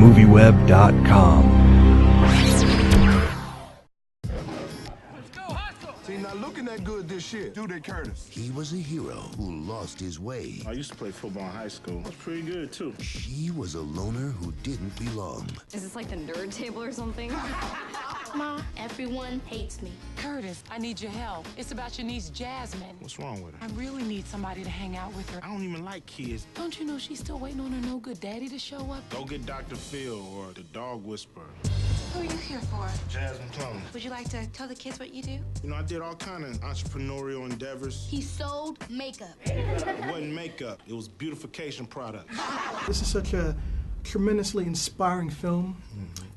movieweb.com. See, not looking that good this year, do they, Curtis? He was a hero who lost his way. I used to play football in high school. That's pretty good, too. She was a loner who didn't belong. Is this like the nerd table or something? Ma, everyone hates me. Curtis, I need your help. It's about your niece, Jasmine. What's wrong with her? I really need somebody to hang out with her. I don't even like kids. Don't you know she's still waiting on her no-good daddy to show up? Go get Dr. Phil or the dog whisperer. Who are you here for? Jasmine Plum. Would you like to tell the kids what you do? You know, I did all kind of entrepreneurial endeavors. He sold makeup. It wasn't makeup. It was beautification products. This is such a tremendously inspiring film,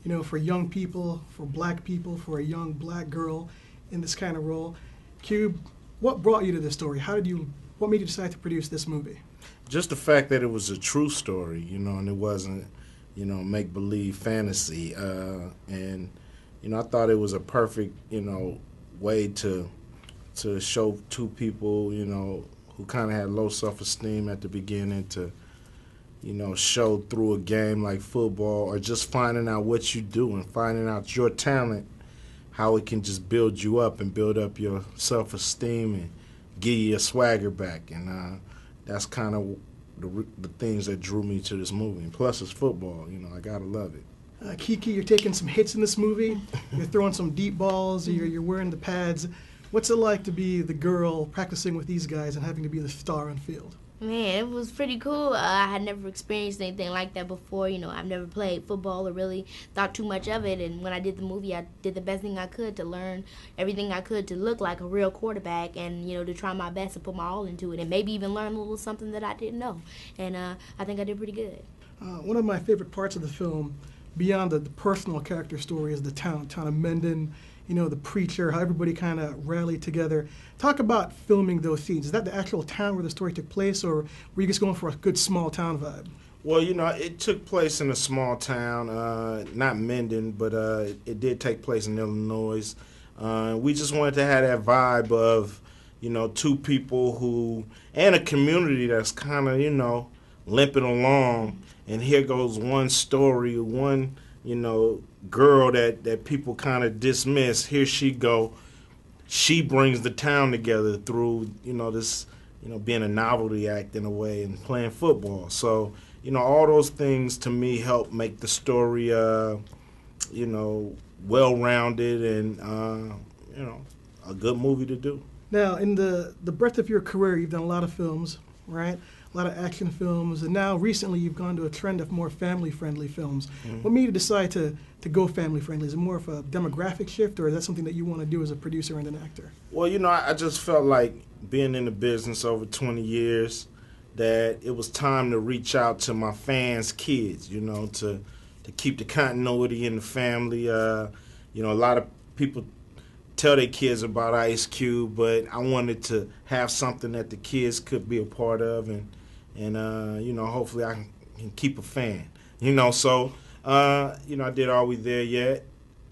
you know, for young people, for black people, for a young black girl in this kind of role. Cube, what brought you to this story? What made you decide to produce this movie? Just the fact that it was a true story, you know, and it wasn't, you know, make-believe fantasy. And, you know, I thought it was a perfect, you know, way to show two people, you know, who kind of had low self-esteem at the beginning to, you know, show through a game like football or just finding out what you do and finding out your talent, how it can just build you up and build up your self-esteem and give you your swagger back. And that's kind of the things that drew me to this movie. And plus, it's football. You know, I gotta love it. Keke, you're taking some hits in this movie. You're throwing some deep balls. You're wearing the pads. What's it like to be the girl practicing with these guys and having to be the star on field? Man, it was pretty cool. I had never experienced anything like that before. You know, I've never played football or really thought too much of it. And when I did the movie, I did the best thing I could to learn everything I could to look like a real quarterback and, you know, to try my best to put my all into it and maybe even learn a little something that I didn't know. And I think I did pretty good. One of my favorite parts of the film, beyond the personal character story, is the town of Mendon, you know, the preacher, how everybody kind of rallied together. Talk about filming those scenes. Is that the actual town where the story took place, or were you just going for a good small town vibe? Well, you know, it took place in a small town, not Mendon, but it did take place in Illinois. We just wanted to have that vibe of, you know, two people who, and a community that's kind of, you know, limping along. And here goes one story, one, you know, girl that people kind of dismiss. Here she go. She brings the town together through, you know, this, you know, being a novelty act in a way and playing football. So, you know, all those things to me help make the story, you know, well-rounded and, you know, a good movie to do. Now, in the breadth of your career, you've done a lot of films, right? A lot of action films, and now recently you've gone to a trend of more family-friendly films. What made you decide to go family-friendly? Is it more of a demographic shift, or is that something that you want to do as a producer and an actor? Well, you know, I just felt like being in the business over 20 years that it was time to reach out to my fans' kids, you know, to keep the continuity in the family. You know, a lot of people tell their kids about Ice Cube, but I wanted to have something that the kids could be a part of, and you know, hopefully I can keep a fan, you know. So, you know, I did Are We There Yet?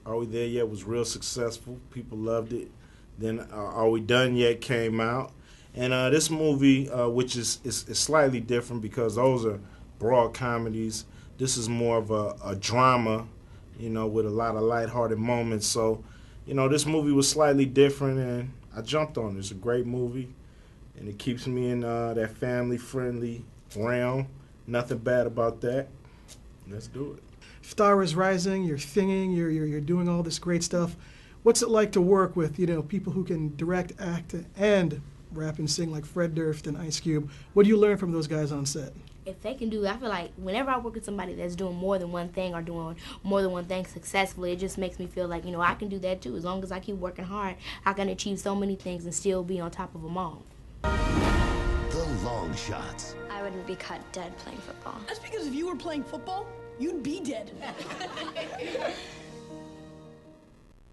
Are We There Yet was real successful. People loved it. Then Are We Done Yet came out. And this movie, which is slightly different because those are broad comedies. This is more of a drama, you know, with a lot of lighthearted moments. So, you know, this movie was slightly different, and I jumped on it. It's a great movie, and it keeps me in that family-friendly realm. Nothing bad about that. Let's do it. Star is rising. You're singing. You're doing all this great stuff. What's it like to work with, you know, people who can direct, act, and rap and sing like Fred Durst and Ice Cube? What do you learn from those guys on set? If they can do it, I feel like whenever I work with somebody that's doing more than one thing or doing more than one thing successfully, it just makes me feel like, you know, I can do that too. As long as I keep working hard, I can achieve so many things and still be on top of them all. The Longshots. I wouldn't be cut dead playing football. That's because if you were playing football, you'd be dead.